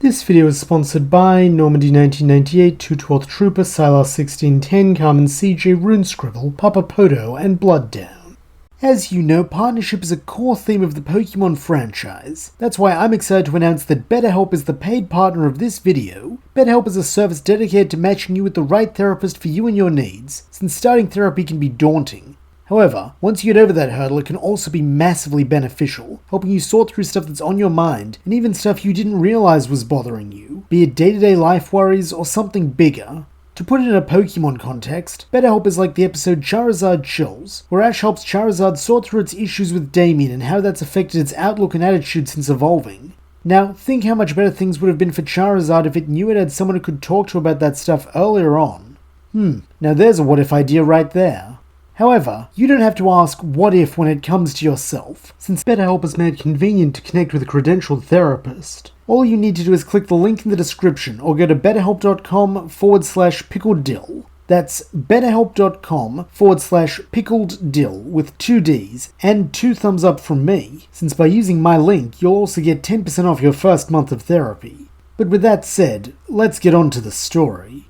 This video is sponsored by Normandy 1998, 212th Trooper, Silas 1610, Carmen CJ, Runescribble, Papa Poto, and Blood Down. As you know, partnership is a core theme of the Pokemon franchise. That's why I'm excited to announce that BetterHelp is the paid partner of this video. BetterHelp is a service dedicated to matching you with the right therapist for you and your needs, since starting therapy can be daunting. However, once you get over that hurdle, it can also be massively beneficial, helping you sort through stuff that's on your mind, and even stuff you didn't realize was bothering you, be it day-to-day life worries or something bigger. To put it in a Pokemon context, BetterHelp is like the episode Charizard Chills, where Ash helps Charizard sort through its issues with Damien and how that's affected its outlook and attitude since evolving. Now, think how much better things would have been for Charizard if it knew it had someone it could talk to about that stuff earlier on. Now there's a what-if idea right there. However, you don't have to ask what if when it comes to yourself, since BetterHelp has made it convenient to connect with a credentialed therapist. All you need to do is click the link in the description or go to betterhelp.com/pickleddill. That's betterhelp.com/pickleddill with 2 Ds and 2 thumbs up from me, since by using my link you'll also get 10% off your first month of therapy. But with that said, let's get on to the story.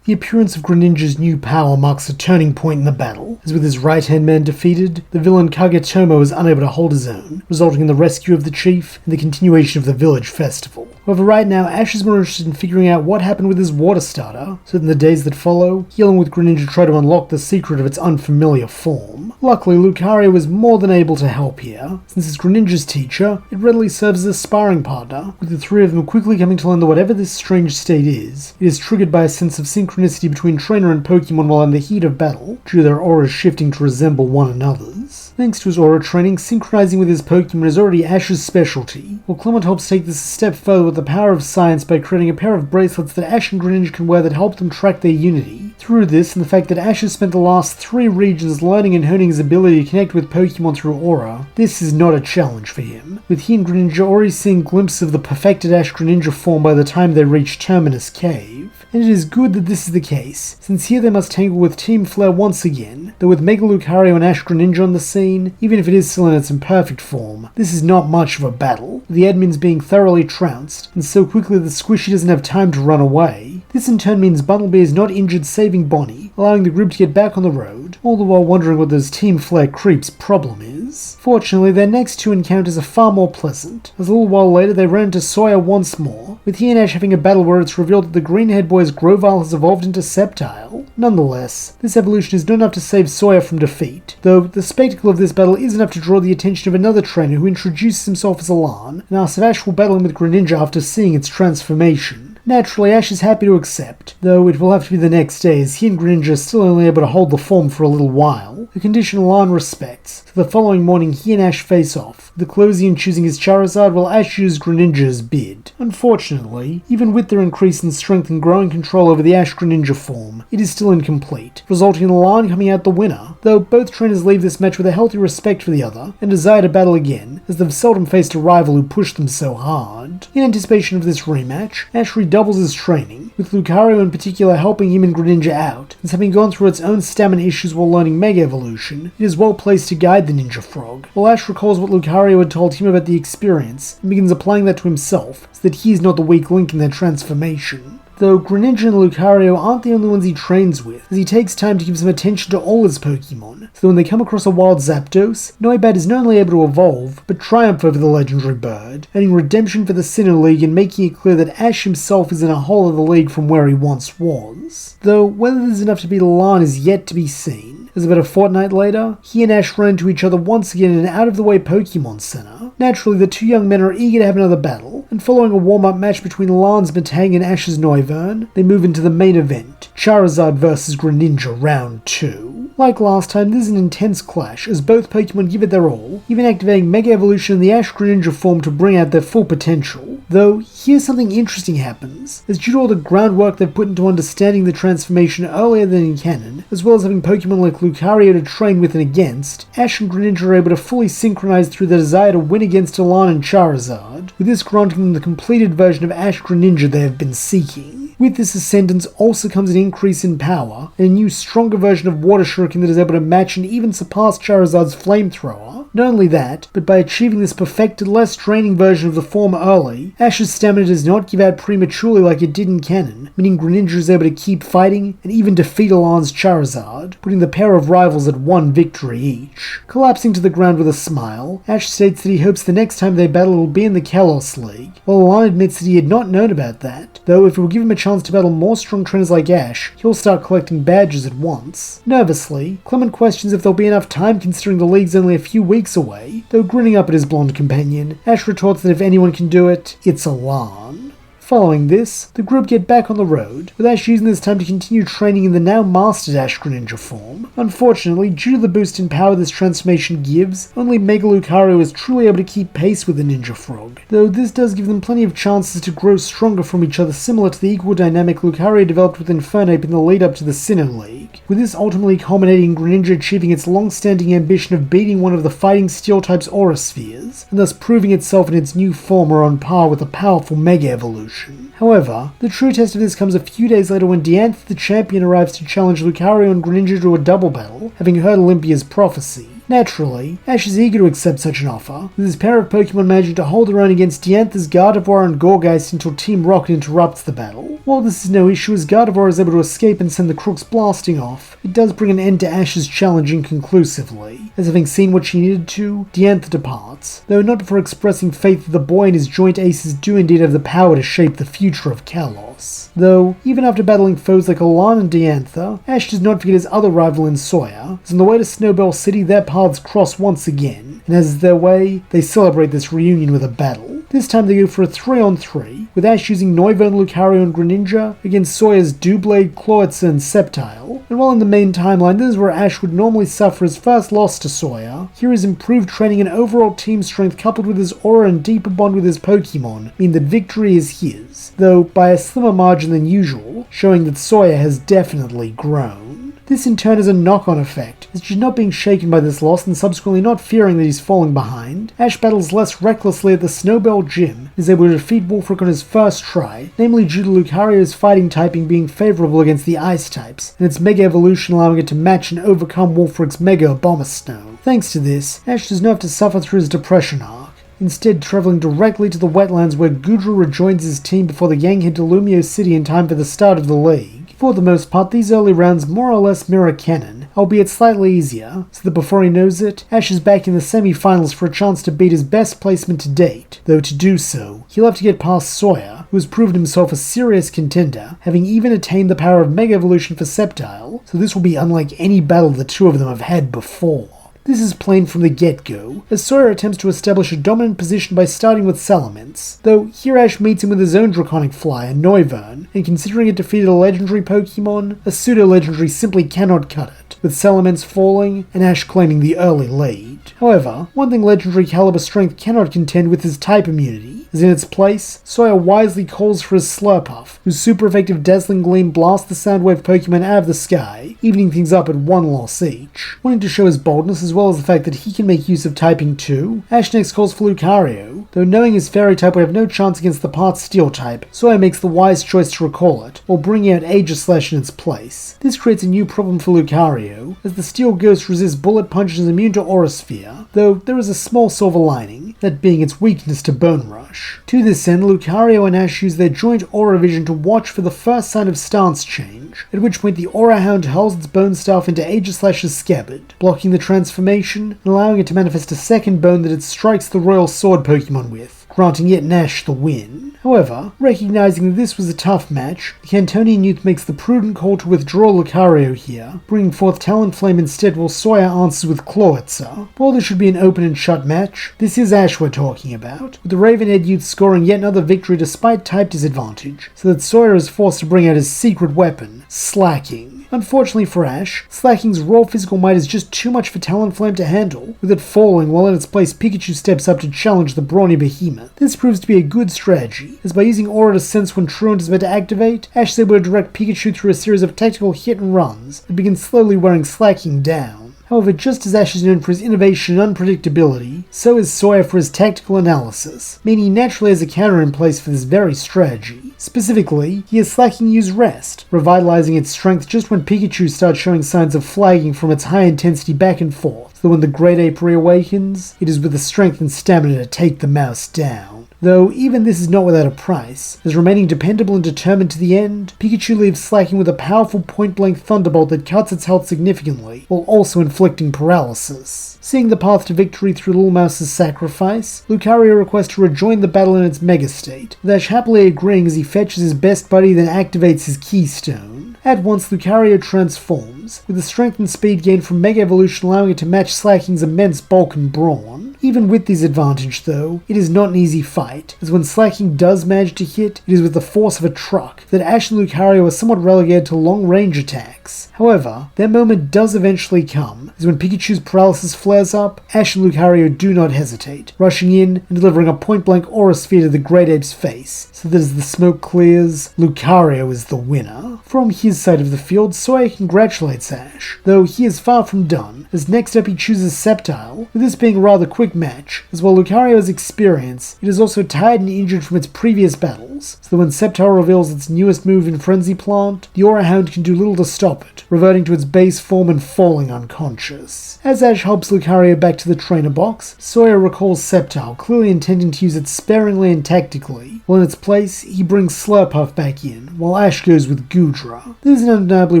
The appearance of Greninja's new power marks a turning point in the battle, as with his right-hand man defeated, the villain Kagetomo is unable to hold his own, resulting in the rescue of the chief and the continuation of the village festival. However, right now, Ash is more interested in figuring out what happened with his water starter, so that in the days that follow, he along with Greninja try to unlock the secret of its unfamiliar form. Luckily, Lucario is more than able to help here. Since as Greninja's teacher, it readily serves as a sparring partner, with the three of them quickly coming to learn that whatever this strange state is, it is triggered by a sense of synchronicity between trainer and Pokemon while in the heat of battle, due to their auras shifting to resemble one another's. Thanks to his aura training, synchronizing with his Pokemon is already Ash's specialty, while Clement helps take this a step further with the power of science by creating a pair of bracelets that Ash and Greninja can wear that help them track their unity. Through this, and the fact that Ash has spent the last 3 regions learning and honing his ability to connect with Pokemon through aura, this is not a challenge for him, with he and Greninja already seeing glimpses of the perfected Ash-Greninja form by the time they reach Terminus Cave. And it is good that this is the case, since here they must tangle with Team Flare once again, though with Mega Lucario and Ash-Greninja on the scene, even if it is still in its imperfect form, this is not much of a battle, with the admins being thoroughly trounced, and so quickly that Squishy doesn't have time to run away. This in turn means Bumblebee is not injured, saving Bonnie, allowing the group to get back on the road, all the while wondering what those Team Flare creeps' problem is. Fortunately, their next 2 encounters are far more pleasant, as a little while later they ran into Sawyer once more, with he and Ash having a battle where it's revealed that the green-haired boy's Grovyle has evolved into Sceptile. Nonetheless, this evolution is not enough to save Sawyer from defeat, though the spectacle of this battle is enough to draw the attention of another trainer who introduces himself as Alan, and asks if Ash will battle him with Greninja after seeing its transformation. Naturally, Ash is happy to accept, though it will have to be the next day as he and Greninja are still only able to hold the form for a little while, a condition Alan respects, so the following morning he and Ash face off, the Closian choosing his Charizard while Ash uses Greninja's bid. Unfortunately, even with their increase in strength and growing control over the Ash-Greninja form, it is still incomplete, resulting in Alan coming out the winner, though both trainers leave this match with a healthy respect for the other, and desire to battle again, as they've seldom faced a rival who pushed them so hard. In anticipation of this rematch, Ash redoubles his training, with Lucario in particular helping him and Greninja out, as having gone through its own stamina issues while learning Mega Evolution, it is well placed to guide the Ninja Frog, while Ash recalls what Lucario had told him about the experience, and begins applying that to himself, so that he is not the weak link in their transformation. Though Greninja and Lucario aren't the only ones he trains with, as he takes time to give some attention to all his Pokemon, so that when they come across a wild Zapdos, Noibat is not only able to evolve, but triumph over the legendary bird, earning redemption for the Sinnoh League and making it clear that Ash himself is in a hole of the league from where he once was. Though whether there's enough to beat Alan is yet to be seen, as about a fortnight later, he and Ash run into each other once again in an out-of-the-way Pokemon Center. Naturally, the 2 young men are eager to have another battle, and following a warm-up match between Alan's Metang and Ash's Noivern, they move into the main event, Charizard vs Greninja Round 2. Like last time, this is an intense clash, as both Pokemon give it their all, even activating Mega Evolution in the Ash-Greninja form to bring out their full potential, though here something interesting happens, as due to all the groundwork they've put into understanding the transformation earlier than in canon, as well as having Pokemon like Lucario to train with and against, Ash and Greninja are able to fully synchronize through the desire to win against Elan and Charizard, with this granting them the completed version of Ash-Greninja they have been seeking. With this ascendance also comes an increase in power, and a new stronger version of Water Shuriken that is able to match and even surpass Charizard's Flamethrower. Not only that, but by achieving this perfected, less draining version of the form early, Ash's stamina does not give out prematurely like it did in canon, meaning Greninja is able to keep fighting and even defeat Elan's Charizard, putting the pair of rivals at one victory each. Collapsing to the ground with a smile, Ash states that he hopes the next time they battle will be in the Kalos League, while Elan admits that he had not known about that, though if it will give him a chance to battle more strong trainers like Ash, he'll start collecting badges at once. Nervously, Clement questions if there'll be enough time considering the league's only a few weeks away, though grinning up at his blonde companion, Ash retorts that if anyone can do it, it's Elan. Following this, the group get back on the road, with Ash using this time to continue training in the now mastered Ash-Greninja form. Unfortunately, due to the boost in power this transformation gives, only Mega Lucario is truly able to keep pace with the Ninja Frog, though this does give them plenty of chances to grow stronger from each other, similar to the equal dynamic Lucario developed with Infernape in the lead up to the Sinnoh League, with this ultimately culminating in Greninja achieving its long-standing ambition of beating one of the fighting steel type's aura spheres, and thus proving itself in its new form or on par with a powerful Mega Evolution. However, the true test of this comes a few days later when Diantha the champion arrives to challenge Lucario and Greninja to a double battle, having heard Olympia's prophecy. Naturally, Ash is eager to accept such an offer, with his pair of Pokemon managing to hold their own against Diantha's Gardevoir and Gourgeist until Team Rocket interrupts the battle. While this is no issue as Gardevoir is able to escape and send the Crooks blasting off, it does bring an end to Ash's challenge inconclusively, as having seen what she needed to, Diantha departs, though not before expressing faith that the boy and his joint aces do indeed have the power to shape the future of Kalos. Though, even after battling foes like Elan and Diantha, Ash does not forget his other rival in Sawyer, as on the way to Snowbell City their paths cross once again, and as is their way, they celebrate this reunion with a battle. This time they go for a 3-on-3, with Ash using Noivern, Lucario and Greninja against Sawyer's Doublade, Cloyitza and Sceptile, and while in the main timeline this is where Ash would normally suffer his first loss to Sawyer, here his improved training and overall team strength coupled with his aura and deeper bond with his Pokemon mean that victory is his, though by a slimmer margin than usual, showing that Sawyer has definitely grown. This in turn has a knock-on effect, as she's not being shaken by this loss and subsequently not fearing that he's falling behind. Ash battles less recklessly at the Snowbell Gym and is able to defeat Wolfric on his first try, namely due to Lucario's fighting typing being favourable against the ice types, and its Mega Evolution allowing it to match and overcome Wolfric's Mega Abomasnow. Thanks to this, Ash does not have to suffer through his depression arc, instead travelling directly to the wetlands where Goodra rejoins his team before the Yang head to Lumio City in time for the start of the league. For the most part, these early rounds more or less mirror canon, albeit slightly easier, so that before he knows it, Ash is back in the semi-finals for a chance to beat his best placement to date, though to do so, he'll have to get past Sawyer, who has proven himself a serious contender, having even attained the power of Mega Evolution for Sceptile, so this will be unlike any battle the two of them have had before. This is plain from the get-go, as Sawyer attempts to establish a dominant position by starting with Salamence, though here Ash meets him with his own Draconic Flyer, Noivern, and considering it defeated a legendary Pokemon, a pseudo-legendary simply cannot cut it, with Salamence falling and Ash claiming the early lead. However, one thing legendary caliber strength cannot contend with is type immunity, as in its place, Sawyer wisely calls for his Slurpuff, whose super effective Dazzling Gleam blasts the Soundwave Pokemon out of the sky, evening things up at one loss each. Wanting to show his boldness as well as the fact that he can make use of typing too, Ash next calls for Lucario, though knowing his Fairy type would have no chance against the part Steel type, Sawyer makes the wise choice to recall it, while bringing out Aegislash in its place. This creates a new problem for Lucario, as the Steel Ghost resists bullet punches and is immune to Aura Sphere, though there is a small silver lining, that being its weakness to Bone Rush. To this end, Lucario and Ash use their joint Aura Vision to watch for the first sign of stance change, at which point the Aura Hound hurls its Bone Staff into Aegislash's scabbard, blocking the transformation and allowing it to manifest a second bone that it strikes the Royal Sword Pokemon with, granting yet Ash the win. However, recognizing that this was a tough match, the Cantonian youth makes the prudent call to withdraw Lucario here, bringing forth Talonflame instead while Sawyer answers with Cloyitza. While this should be an open and shut match, this is Ash we're talking about, with the Ravenhead youth scoring yet another victory despite type disadvantage, so that Sawyer is forced to bring out his secret weapon, Slacking. Unfortunately for Ash, Slacking's raw physical might is just too much for Talonflame to handle, with it falling while in its place Pikachu steps up to challenge the brawny behemoth. This proves to be a good strategy, as by using Aura to sense when Truant is about to activate, Ash is able to direct Pikachu through a series of tactical hit and runs that begin slowly wearing Slacking down. However, just as Ash is known for his innovation and unpredictability, so is Sawyer for his tactical analysis, meaning he naturally has a counter in place for this very strategy. Specifically, he has Slacking use Rest, revitalizing its strength just when Pikachu starts showing signs of flagging from its high intensity back and forth, so that when the Great Ape reawakens, it is with the strength and stamina to take the mouse down. Though even this is not without a price, as remaining dependable and determined to the end, Pikachu leaves Slacking with a powerful point-blank thunderbolt that cuts its health significantly, while also inflicting paralysis. Seeing the path to victory through Little Mouse's sacrifice, Lucario requests to rejoin the battle in its Mega State, with Ash happily agreeing as he fetches his best buddy then activates his Keystone. At once, Lucario transforms, with the strength and speed gained from Mega Evolution allowing it to match Slacking's immense bulk and brawn. Even with this advantage though, it is not an easy fight, as when Slacking does manage to hit, it is with the force of a truck that Ash and Lucario are somewhat relegated to long-range attacks. However, their moment does eventually come, as when Pikachu's paralysis flares up, Ash and Lucario do not hesitate, rushing in and delivering a point-blank Aura Sphere to the Great Ape's face, so that as the smoke clears, Lucario is the winner. From his side of the field, Sawyer congratulates Ash, though he is far from done, as next up he chooses Sceptile, with this being a rather quick match, as while Lucario has experience, it is also tired and injured from its previous battles, so that when Sceptile reveals its newest move in Frenzy Plant, the Aura Hound can do little to stop it, reverting to its base form and falling unconscious. As Ash helps Lucario back to the trainer box, Sawyer recalls Sceptile, clearly intending to use it sparingly and tactically, while in its place, he brings Slurpuff back in, while Ash goes with Goodra. This is an undeniably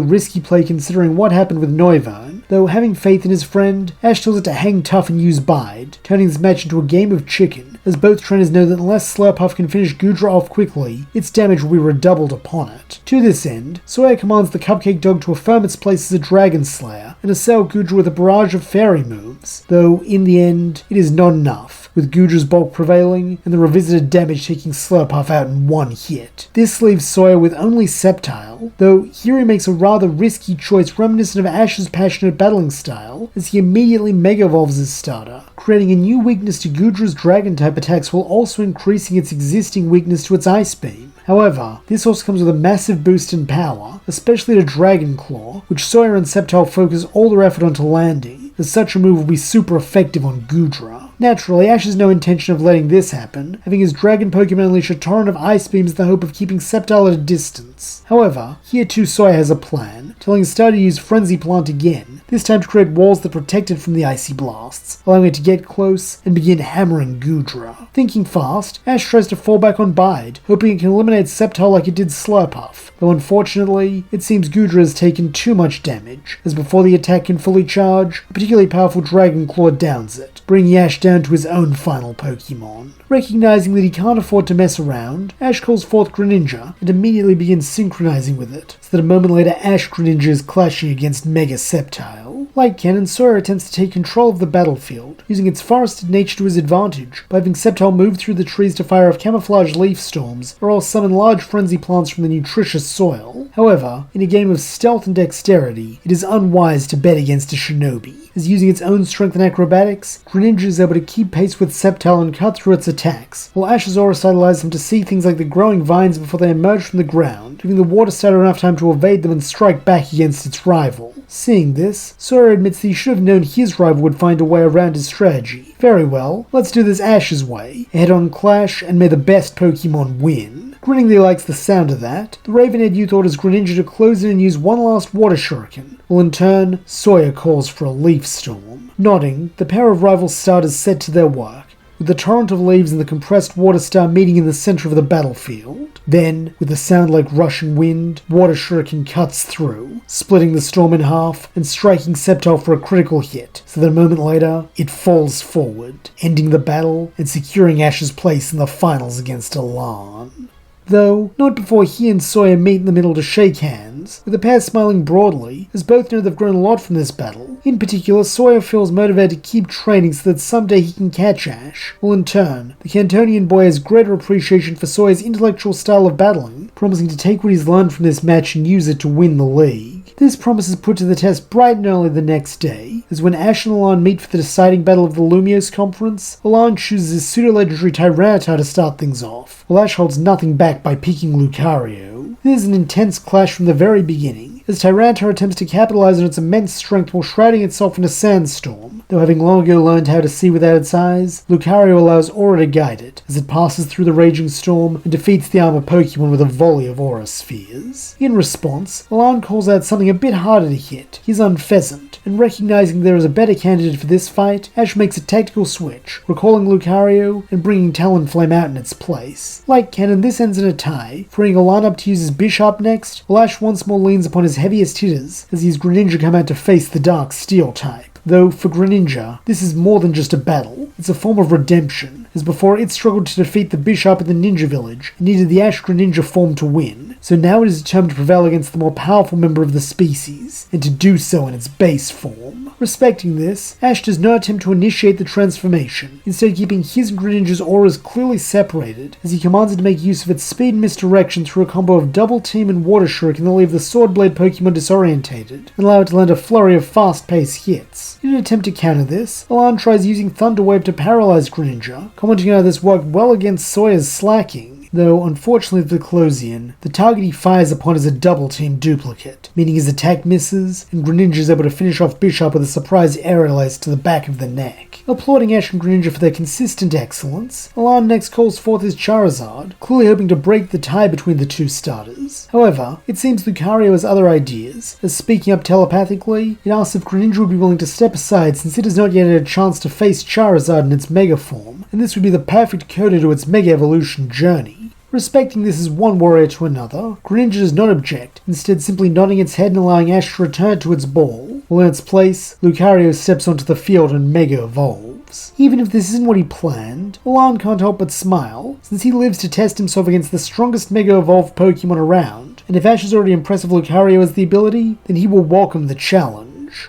risky play considering what happened with Noivern, though having faith in his friend, Ash tells it to hang tough and use Bide, turning this match into a game of chicken, as both trainers know that unless Slurpuff can finish Goodra off quickly, its damage will be redoubled upon it. To this end, Sawyer commands the Cupcake Dog to affirm its place as a Dragon Slayer, and assail Goodra with a barrage of fairy moves, though in the end, it is not enough, with Goodra's bulk prevailing, and the revisited damage taking Slurpuff out in one hit. This leaves Sawyer with only Sceptile, though here he makes a rather risky choice reminiscent of Ash's passionate battling style, as he immediately Mega Evolves his starter, creating a new weakness to Goodra's Dragon-type attacks while also increasing its existing weakness to its Ice Beam. However, this also comes with a massive boost in power, especially to Dragon Claw, which Sawyer and Sceptile focus all their effort onto landing, as such a move will be super effective on Goodra. Naturally, Ash has no intention of letting this happen, having his Dragon Pokemon unleash a torrent of Ice Beams in the hope of keeping Sceptile at a distance. However, here too Sawyer has a plan, telling his starter to use Frenzy Plant again, this time to create walls that protect it from the icy blasts, allowing it to get close and begin hammering Goodra. Thinking fast, Ash tries to fall back on Bide, hoping it can eliminate Sceptile like it did Slurpuff, though unfortunately, it seems Goodra has taken too much damage, as before the attack can fully charge, a particularly powerful Dragon Claw downs it, bringing Ash down to his own final Pokemon. Recognizing that he can't afford to mess around, Ash calls forth Greninja and immediately begins synchronizing with it, so that a moment later Ash-Greninja is clashing against Mega Sceptile. Like Cannon, Sawyer attempts to take control of the battlefield, using its forested nature to his advantage by having Sceptile move through the trees to fire off camouflage leaf storms or else summon large frenzy plants from the nutritious soil. However, in a game of stealth and dexterity, it is unwise to bet against a shinobi, as using its own strength and acrobatics, Greninja is able to keep pace with Sceptile and cut through its attacks, while Ash's Aura Sight allows him to see things like the growing vines before they emerge from the ground, giving the Water Starter enough time to evade them and strike back against its rival. Seeing this, Sawyer admits that he should have known his rival would find a way around his strategy. Very well, let's do this Ash's way, a head-on clash, and may the best Pokemon win. Grinning that he likes the sound of that, the Ravenhead youth orders Greninja to close in and use one last Water Shuriken, while in turn, Sawyer calls for a Leaf Storm. Nodding, the pair of rival starters set to their work, with the torrent of leaves and the compressed water star meeting in the center of the battlefield. Then, with a sound like rushing wind, Water Shuriken cuts through, splitting the storm in half and striking Sceptile for a critical hit, so that a moment later, it falls forward, ending the battle and securing Ash's place in the finals against Elan. Though, not before he and Sawyer meet in the middle to shake hands, with the pair smiling broadly, as both know they've grown a lot from this battle. In particular, Sawyer feels motivated to keep training so that someday he can catch Ash, while in turn, the Cantonian boy has greater appreciation for Sawyer's intellectual style of battling, promising to take what he's learned from this match and use it to win the league. This promise is put to the test bright and early the next day, as when Ash and Alon meet for the deciding battle of the Lumiose Conference, Alon chooses his pseudo-legendary Tyranitar to start things off, while Ash holds nothing back by peeking Lucario. This is an intense clash from the very beginning, as Tyranitar attempts to capitalize on its immense strength while shrouding itself in a sandstorm. Though having long ago learned how to see without its eyes, Lucario allows Aura to guide it, as it passes through the raging storm and defeats the armor Pokemon with a volley of Aura Spheres. In response, Alon calls out something a bit harder to hit, his Unpheasant, and recognizing there is a better candidate for this fight, Ash makes a tactical switch, recalling Lucario and bringing Talonflame out in its place. Like canon, this ends in a tie, freeing Alon up to use his Bishop next, while Ash once more leans upon his heaviest hitters as his Greninja come out to face the Dark Steel type. Though, for Greninja, this is more than just a battle, it's a form of redemption, as before it struggled to defeat the Bishop in the Ninja Village and needed the Ash-Greninja form to win, so now it is determined to prevail against the more powerful member of the species, and to do so in its base form. Respecting this, Ash does not attempt to initiate the transformation, instead keeping his and Greninja's auras clearly separated, as he commands it to make use of its speed and misdirection through a combo of Double Team and Water Shuriken that leave the Sword Blade Pokemon disorientated, and allow it to land a flurry of fast-paced hits. In an attempt to counter this, Alon tries using Thunder Wave to paralyze Greninja, commenting on how this worked well against Sawyer's slacking. Though, unfortunately for the Closian, the target he fires upon is a Double Team duplicate, meaning his attack misses, and Greninja is able to finish off Bishop with a surprise aerial ace to the back of the neck. Applauding Ash and Greninja for their consistent excellence, Alon next calls forth his Charizard, clearly hoping to break the tie between the two starters. However, it seems Lucario has other ideas, as speaking up telepathically, it asks if Greninja would be willing to step aside since it has not yet had a chance to face Charizard in its Mega form, and this would be the perfect coda to its Mega Evolution journey. Respecting this as one warrior to another, Greninja does not object, instead simply nodding its head and allowing Ash to return to its ball, while in its place, Lucario steps onto the field and Mega Evolves. Even if this isn't what he planned, Alon can't help but smile, since he lives to test himself against the strongest Mega Evolved Pokemon around, and if Ash is already impressed with Lucario as the ability, then he will welcome the challenge.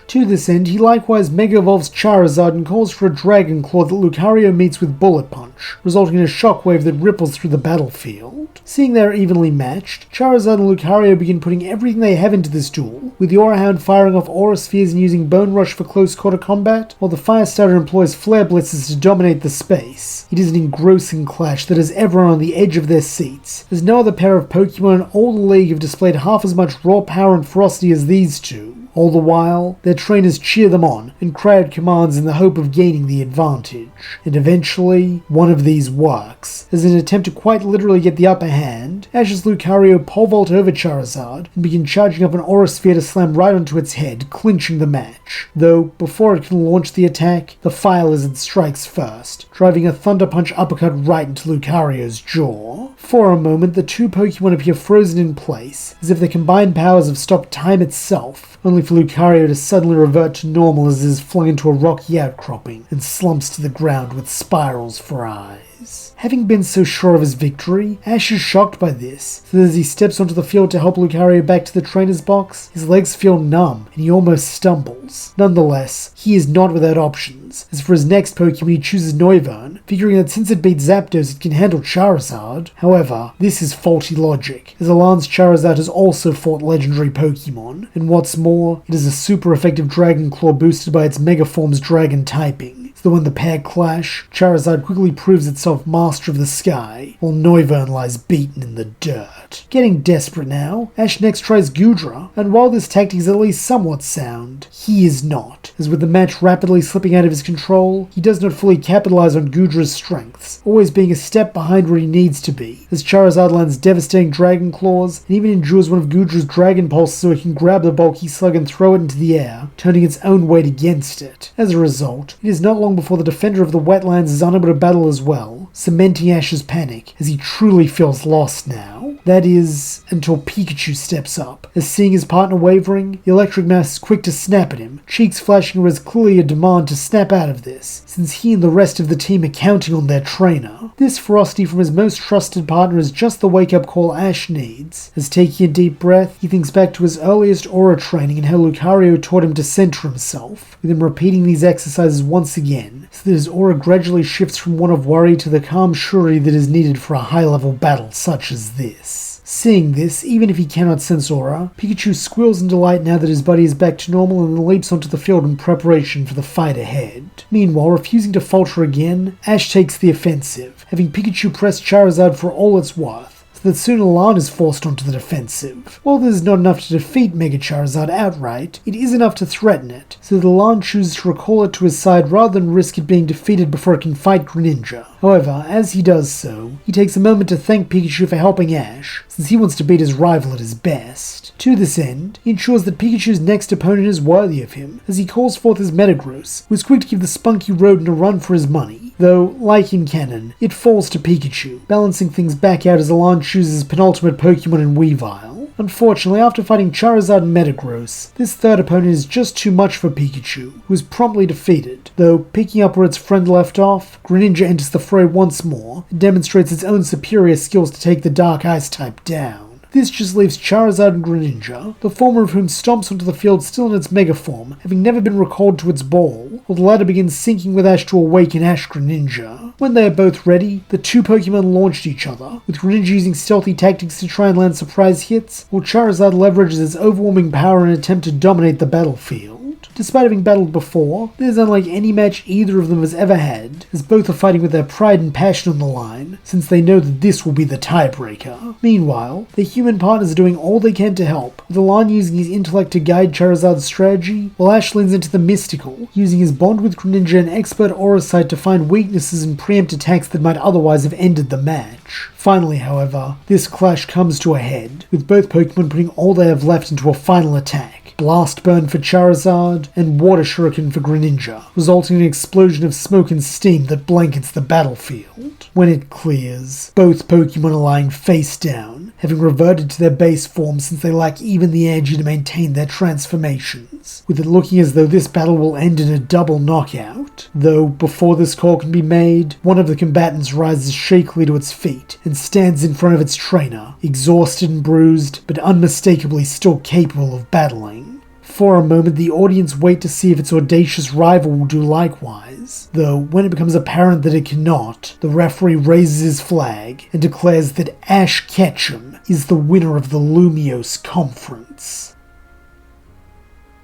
To this end, he likewise Mega Evolves Charizard and calls for a Dragon Claw that Lucario meets with Bullet Punch, resulting in a shockwave that ripples through the battlefield. Seeing they are evenly matched, Charizard and Lucario begin putting everything they have into this duel, with the Aura Hound firing off Aura Spheres and using Bone Rush for close quarter combat, while the Firestarter employs Flare Blitzes to dominate the space. It is an engrossing clash that has everyone on the edge of their seats, as no other pair of Pokemon in all the league have displayed half as much raw power and ferocity as these two. All the while, their trainers cheer them on and cry out commands in the hope of gaining the advantage. And eventually, one of these works. As in an attempt to quite literally get the upper hand, Ash's Lucario pole vault over Charizard and begin charging up an Aura Sphere to slam right onto its head, clinching the match. Though, before it can launch the attack, the Fire Lizard strikes first, driving a Thunder Punch uppercut right into Lucario's jaw. For a moment, the two Pokemon appear frozen in place, as if their combined powers have stopped time itself, only for Lucario to suddenly revert to normal as it is flung into a rocky outcropping and slumps to the ground with spirals for eyes. Having been so sure of his victory, Ash is shocked by this, so that as he steps onto the field to help Lucario back to the trainer's box, his legs feel numb and he almost stumbles. Nonetheless, he is not without options, as for his next Pokemon he chooses Noivern, figuring that since it beat Zapdos it can handle Charizard. However, this is faulty logic, as Alon's Charizard has also fought legendary Pokemon, and what's more, it is a super effective Dragon Claw boosted by its Mega Form's Dragon typing. So when the pair clash, Charizard quickly proves itself master of the sky, while Noivern lies beaten in the dirt. Getting desperate now, Ash next tries Goodra, and while this tactic is at least somewhat sound, he is not, as with the match rapidly slipping out of his control, he does not fully capitalize on Goodra's strengths, always being a step behind where he needs to be, as Charizard lands devastating Dragon Claws, and even endures one of Goodra's Dragon Pulses so it can grab the bulky slug and throw it into the air, turning its own weight against it. As a result, it is not long before the defender of the wetlands is unable to battle as well, cementing Ash's panic, as he truly feels lost now. That is, until Pikachu steps up, as seeing his partner wavering, the Electric Mouse is quick to snap at him, cheeks flashing with clearly a demand to snap out of this, since he and the rest of the team are counting on their trainer. This ferocity from his most trusted partner is just the wake-up call Ash needs, as taking a deep breath, he thinks back to his earliest Aura training and how Lucario taught him to center himself, with him repeating these exercises once again, so that his aura gradually shifts from one of worry to the calm surety that is needed for a high-level battle such as this. Seeing this, even if he cannot sense aura, Pikachu squeals in delight now that his buddy is back to normal and then leaps onto the field in preparation for the fight ahead. Meanwhile, refusing to falter again, Ash takes the offensive, having Pikachu press Charizard for all it's worth, so that soon Alan is forced onto the defensive. While this is not enough to defeat Mega Charizard outright, it is enough to threaten it, so that Alan chooses to recall it to his side rather than risk it being defeated before it can fight Greninja. However, as he does so, he takes a moment to thank Pikachu for helping Ash, since he wants to beat his rival at his best. To this end, he ensures that Pikachu's next opponent is worthy of him, as he calls forth his Metagross, who is quick to give the spunky rodent a run for his money, though, like in canon, it falls to Pikachu, balancing things back out as Alan chooses his penultimate Pokemon in Weavile. Unfortunately, after fighting Charizard and Metagross, this third opponent is just too much for Pikachu, who is promptly defeated, though picking up where its friend left off, Greninja enters the fray once more and demonstrates its own superior skills to take the Dark Ice type down. This just leaves Charizard and Greninja, the former of whom stomps onto the field still in its Mega form, having never been recalled to its ball, while the latter begins syncing with Ash to awaken Ash-Greninja. When they are both ready, the two Pokemon launch at each other, with Greninja using stealthy tactics to try and land surprise hits, while Charizard leverages its overwhelming power in an attempt to dominate the battlefield. Despite having battled before, this is unlike any match either of them has ever had, as both are fighting with their pride and passion on the line, since they know that this will be the tiebreaker. Meanwhile, their human partners are doing all they can to help, with Alan using his intellect to guide Charizard's strategy, while Ash leans into the mystical, using his bond with Greninja and expert aura sight to find weaknesses and preempt attacks that might otherwise have ended the match. Finally, however, this clash comes to a head, with both Pokemon putting all they have left into a final attack. Blast Burn for Charizard, and Water Shuriken for Greninja, resulting in an explosion of smoke and steam that blankets the battlefield. When it clears, both Pokemon are lying face down, having reverted to their base form since they lack even the energy to maintain their transformations, with it looking as though this battle will end in a double knockout. Though, before this call can be made, one of the combatants rises shakily to its feet and stands in front of its trainer, exhausted and bruised, but unmistakably still capable of battling. For a moment, the audience wait to see if its audacious rival will do likewise, though when it becomes apparent that it cannot, the referee raises his flag and declares that Ash Ketchum is the winner of the Lumiose Conference.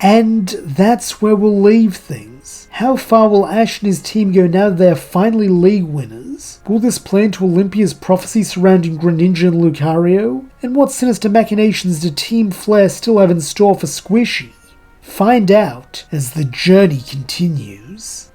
And that's where we'll leave things. How far will Ash and his team go now that they are finally league winners? Will this play into Olympia's prophecy surrounding Greninja and Lucario? And what sinister machinations do Team Flare still have in store for Squishy? Find out as the journey continues.